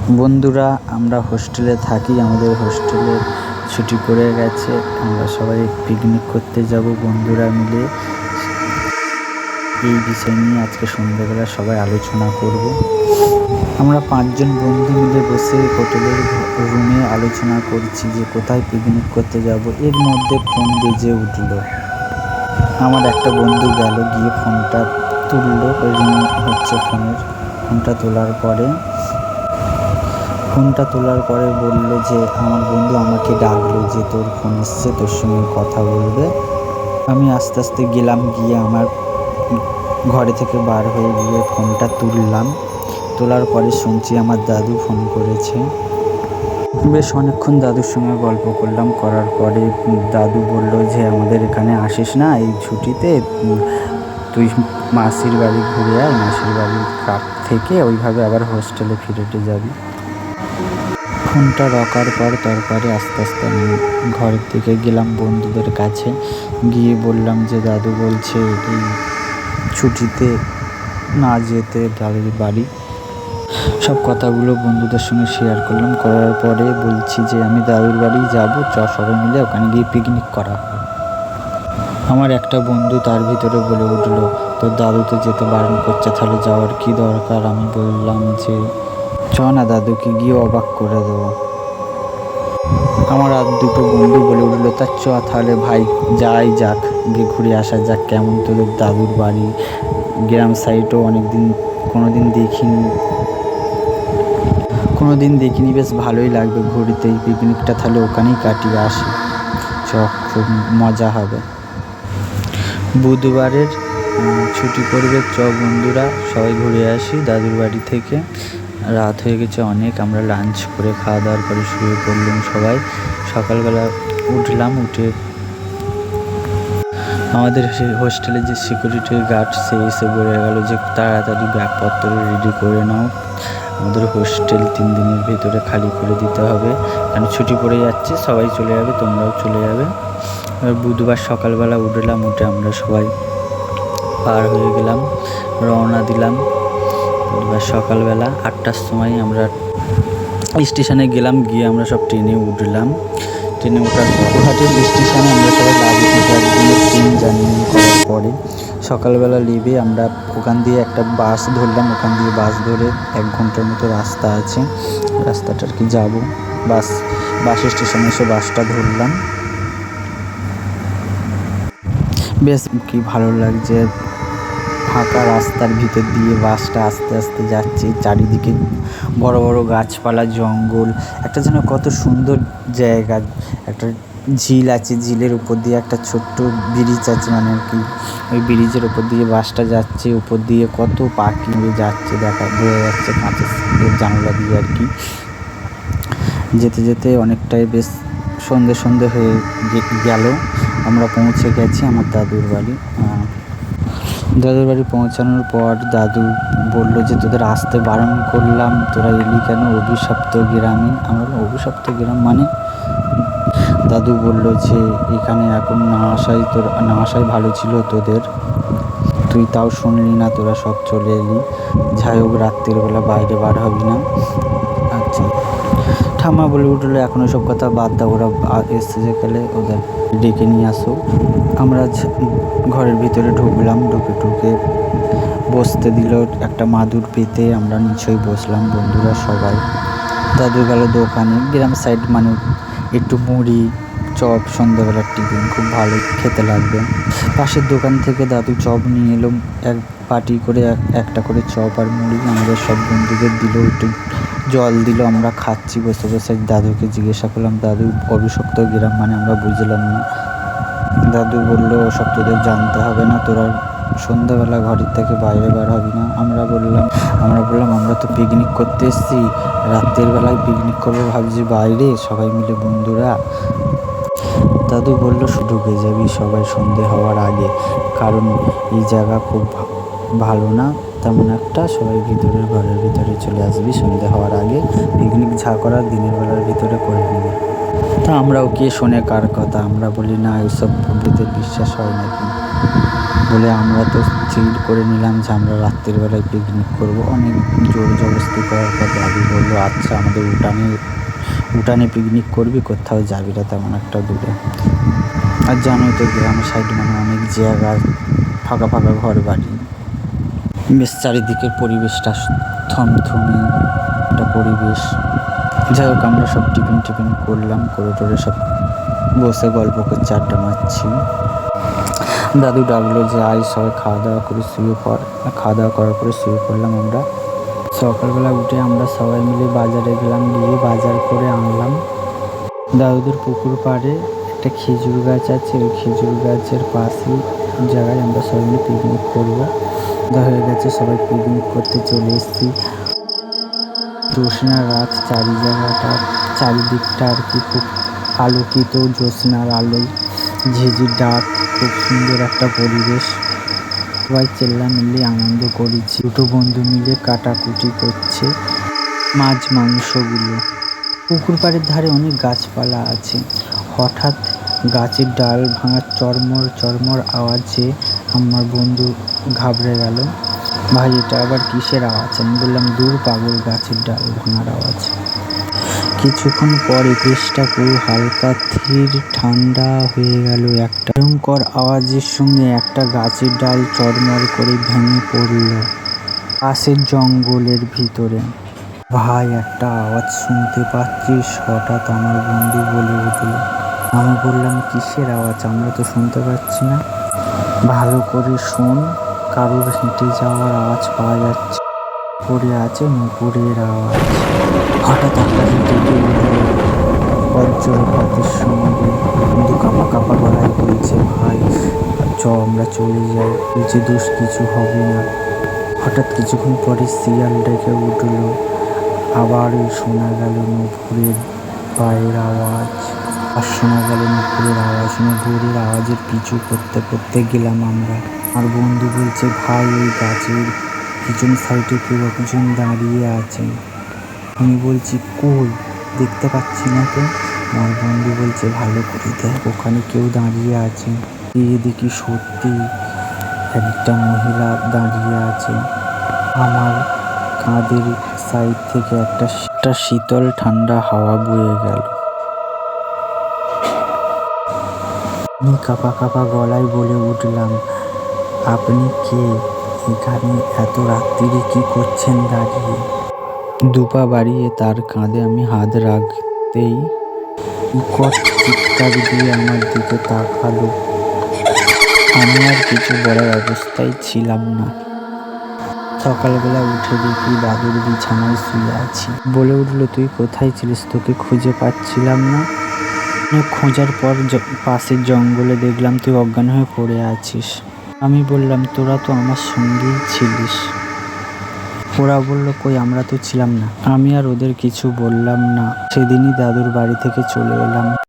বন্ধুরা আমরা হোস্টেলে থাকি, আমাদের হোস্টেলে ছুটি পড়ে গেছে, আমরা সবাই পিকনিক করতে যাব বন্ধুরা মিলে। এই বিষয় নিয়ে আজকে সন্ধ্যাবেলা সবাই আলোচনা করব। আমরা 5 জন বন্ধু মিলে বসে হোটেলের রুমে আলোচনা করছি যে কোথায় পিকনিক করতে যাব। এর মধ্যে ফোন বেজে উঠল। আমার একটা বন্ধু গেল, গিয়ে ফোনটা তুললো, রিং হচ্ছে ফোনটা তোলার পরে বলল যে আমার বন্ধু আমাকে ডাকলো যে তোর ফোন এসছে, তোর সঙ্গে কথা বলবে। আমি আস্তে আস্তে গেলাম, গিয়ে আমার ঘরে থেকে বার হয়ে গিয়ে ফোনটা তোলার পরে শুনছি আমার দাদু ফোন করেছে। বেশ অনেকক্ষণ দাদুর সঙ্গে গল্প করলাম, করার পরে দাদু বলল যে আমাদের এখানে আসিস না এই ছুটিতে, তুই মাসির বাড়ি ঘুরে আয়, মাসির বাড়ির কাছ থেকে ওইভাবে আবার হোস্টেলে ফিরে যাবি। ফোনটা রাখার পর তারপরে আস্তে আস্তে আমি ঘরের দিকে গেলাম বন্ধুদের কাছে, গিয়ে বললাম যে দাদু বলছে এই ছুটিতে না যেতে দাদুর বাড়ি। সব কথাগুলো বন্ধুদের সঙ্গে শেয়ার করলাম, করার পরে বলছি যে আমি দাদুর বাড়ি যাবো, সবাই মিলে ওখানে গিয়ে পিকনিক করা হবে। আমার একটা বন্ধু তার ভিতরে বলে উঠলো, তোর দাদু তো যেতে বারণ করছে, তাহলে যাওয়ার কি দরকার। আমি বললাম যে চ না, দাদুকে গিয়ে অবাক করে দেবো। আমার আর দুটো বন্ধু বলে উঠলো, তা চ তাহলে ভাই, যাক গিয়ে ঘুরে আসা যাক, কেমন তোদের দাদুর বাড়ি, গ্রাম সাইডও কোনোদিন দেখিনি, বেশ ভালোই লাগবে ঘুরতে, এই পিকনিকটা তাহলে ওখানেই কাটিয়ে আসি, খুব মজা হবে। বুধবারের ছুটি পড়বে, বন্ধুরা সবাই ঘুরে আসি দাদুর বাড়ি থেকে। রাত হয়ে গেছে অনেক, আমরা লাঞ্চ করে খাওয়া দাওয়ার পরে শুয়ে পড়লাম সবাই। সকালবেলা উঠে আমাদের হোস্টেলে যে সিকিউরিটি গার্ড সে এসে বলে গেল যে তাড়াতাড়ি ব্যাগপত্র রেডি করে নাও, আমাদের হোস্টেল 3 দিনের ভিতরে খালি করে দিতে হবে, কারণ ছুটি পড়ে যাচ্ছে, সবাই চলে যাবে, তোমরাও চলে যাবে। এবার বুধবার সকালবেলা উঠে আমরা সবাই পার হয়ে গেলাম, রওনা দিলাম। বুধবার সকালবেলা 8টার সময় আমরা স্টেশনে গেলাম, গিয়ে আমরা সব ট্রেনে উঠলাম। ট্রেনে ওঠার পর গুয়াহাটির স্টেশনে আমরা সবাই ট্রেন জার্নি করার পরে সকালবেলা নেমে আমরা ওখান দিয়ে একটা বাস ধরলাম, ওখান দিয়ে বাস ধরে 1 ঘন্টার মতো রাস্তা আছে, রাস্তাটার কি যাবো, বাস স্টেশনে এসে বাসটা ধরলাম। বেশ কি ভালো লাগছে, ফাঁকা রাস্তার ভিতর দিয়ে বাসটা আস্তে আস্তে যাচ্ছে, চারিদিকে বড় বড় গাছপালা, জঙ্গল, একটা যেন কত সুন্দর জায়গা। একটা ঝিল আছে, ঝিলের উপর দিয়ে একটা ছোট্ট ব্রিজ আছে, মানে আর কি ওই ব্রিজের উপর দিয়ে বাসটা যাচ্ছে, উপর দিয়ে কত পাখি যাচ্ছে, বোঝা যাচ্ছে কাঁচের জানলা দিয়ে আর কি। যেতে যেতে অনেকটাই বেশ সন্ধে হয়ে গেল, আমরা পৌঁছে গেছি আমার দাদুর বাড়ি। পৌঁছানোর পর দাদু বলল যে তোদের আসতে বারণ করলাম, তোরা এলি কেন অভিশপ্ত গ্রামে। আমরা অভিশপ্ত গ্রাম মানে? দাদু বলল যে এখানে এখন না আসাই ভালো ছিল তোদের, তুই তাও শুনলি না, তোরা সব চলে এলি, যাই হোক রাত্রির বেলা বাইরে বার হবি না। আচ্ছা, ঠাম্মা বলে উঠলো এখন সব কথা বাদ দাও, ওরা এসছে যেকালে ওদের ডেকে নিয়ে আসো। আমরা ঘরের ভিতরে ঢুকলাম, ঢুকে বসতে দিল একটা মাদুর পেতে, আমরা নিচেই বসলাম বন্ধুরা সবাই। দাদু গেল দোকানে, গ্রাম সাইড মানে একটু মুড়ি চপ, সন্ধ্যাবেলার টিফিন খুব ভালো খেতে লাগবে। পাশের দোকান থেকে দাদু চপ নিয়ে এলো, এক বাটি করে একটা করে চপ আর মুড়ি আমাদের সব বন্ধুদের দিল, একটু জল দিল, আমরা খাচ্ছি বসে বসে। দাদুকে জিজ্ঞাসা করলাম, দাদু অভিশপ্ত গ্রাম মানে আমরা বুঝলাম না। দাদু বললো ওসব তোদের জানতে হবে না, তোরা সন্ধ্যাবেলা ঘরের থেকে বাইরে বার হবি না। আমরা বললাম আমরা তো পিকনিক করতে এসেছি, রাত্রের বেলায় পিকনিক করবো ভাবছি বাইরে সবাই মিলে বন্ধুরা। দাদু বললো ঢুকে যাবি সবাই সন্ধে হওয়ার আগে, কারণ এই জায়গা খুব ভালো না তেমন একটা, সবাই ঘরের ভিতরে চলে আসবি সন্ধে হওয়ার আগে, পিকনিক যা করার দিনের বেলার ভিতরে করে নিবি। তা আমরাও কে শোনে কার কথা, আমরা বলি না এইসব প্রভৃতির বিশ্বাস হয় নাকি। বলে আমরা তো চিল করে নিলাম যে আমরা রাত্রির বেলায় পিকনিক করবো। অনেক জোর জবরদস্তি করার পর দাদু বললো আচ্ছা আমাদের উঠানে পিকনিক করবি, কোথাও যাবি না তেমন একটা দূরে। আর জানোই তো গ্রামের সাইড মানে অনেক জায়গা, ফাঁকা ফাঁকা ঘর বাড়ি, বেশ চারিদিকের পরিবেশটা থমথমে একটা পরিবেশ। যাই হোক আমরা সব টিফিন করলাম, করে টোরে সব বসে গল্প করছি, আড্ডা মারছি। দাদু ডাকলো যে আজ সবাই খাওয়া দাওয়া করে শুয়ে পড়। খাওয়া দাওয়া করার পরে শুয়ে পড়লাম আমরা। সকালবেলা উঠে আমরা সবাই মিলে বাজারে গেলাম, গিয়ে বাজার করে আনলাম। দাদুদের পুকুর পাড়ে একটা খেজুর গাছ আছে, ওই খেজুর গাছের পাশেই জায়গায় আমরা সবাই মিলে পিকনিক করবো। হয়ে গেছে, সবাই পিকনিক করতে চলে এসেছি। জ্যোৎস্না রাত, চারিদিকটা আর কি খুব আলোকিত, জ্যোৎস্নার আলোয় ঝিঝির ডাক, খুব সুন্দর একটা পরিবেশ। সবাই চেল্লামিল্লি আনন্দ করেছি। দুটো বন্ধু মিলে কাটাকুটি করছে মাছ মাংসগুলো। পুকুর পাড়ের ধারে অনেক গাছপালা আছে। হঠাৎ গাছের ডাল ভাঙার চরমর আওয়াজে আমার বন্ধু ঘাবড়ে গেল। ভাই এটা আবার কিসের আওয়াজ? আমি বললাম দূর পাগল, গাছের ডাল ভাঙার আওয়াজ। কিছুক্ষণ পরে বেশটা পুরো হালকা ধীর ঠান্ডা হয়ে গেল। একটা ভয়ঙ্কর আওয়াজের সঙ্গে একটা গাছের ডাল চরমর করে ভেঙে পড়ল পাশের জঙ্গলের ভিতরে। ভাই একটা আওয়াজ শুনতে পাচ্ছিস? হঠাৎ আমার বন্ধু বলে উঠল। আমি বললাম কিসের আওয়াজ? আমরা তো শুনতে পাচ্ছি না। ভালো করে শোন, কারোর হেঁটে যাওয়ার আওয়াজ পাওয়া যাচ্ছে, পড়ে আছে নুপুরের আওয়াজ। হঠাৎ আকাশে ডেকে উঠল বজ্রপাতের সঙ্গে। বন্ধু কাঁপা কাঁপা গলায় বলছে ভাই আমরা চলে যাই, বলছে দোষ কিছু হবে না। হঠাৎ কিছুক্ষণ পরে শিয়াল ডেকে উঠল। আবার শোনা গেল নুপুরের পায়ের আওয়াজ। আর শোনা গেল নুপুরের আওয়াজের পিছু করতে গেলাম আমরা। আর বন্ধু বলছে ভাই ওই গাছের পিছন সাইডে কেউ একজন দাঁড়িয়ে আছে। আমি বলছি কই, দেখতে পাচ্ছি না তো। আমার বন্ধু বলছে ভালো করে দেখ, ওখানে কেউ দাঁড়িয়ে আছে। গিয়ে দেখি সত্যি একটা মহিলা দাঁড়িয়ে আছে। আমার কাঁধের সাইড থেকে একটা শীতল ঠান্ডা হাওয়া বয়ে গেল। আমি কাঁপা কাঁপা গলায় বলে উঠলাম আপনি কে? এখানে এত রাত্রিরে কি করছেন দাঁড়িয়ে? দুপা বাড়িয়ে তার কাঁধে আমি হাত রাখতেই উৎকট চিৎকার দিয়ে আমার দিকে তাকালো। আমি আর কিছু বলার অবস্থায় ছিলাম না। সকালবেলা উঠে দেখি দাদুর বিছানায় শুয়ে আছি। বলে উঠলো তুই কোথায় ছিলিস? তোকে খুঁজে পাচ্ছিলাম না। খোঁজার পর পাশের জঙ্গলে দেখলাম তুই অজ্ঞান হয়ে পড়ে আছিস। আমি বললাম তোরা তো আমার সঙ্গেই ছিলিস। ওরা বলল কই, আমরা তো ছিলাম না। আমি আর ওদের কিছু বললাম না। সেদিনই দাদুর বাড়ি থেকে চলে এলাম।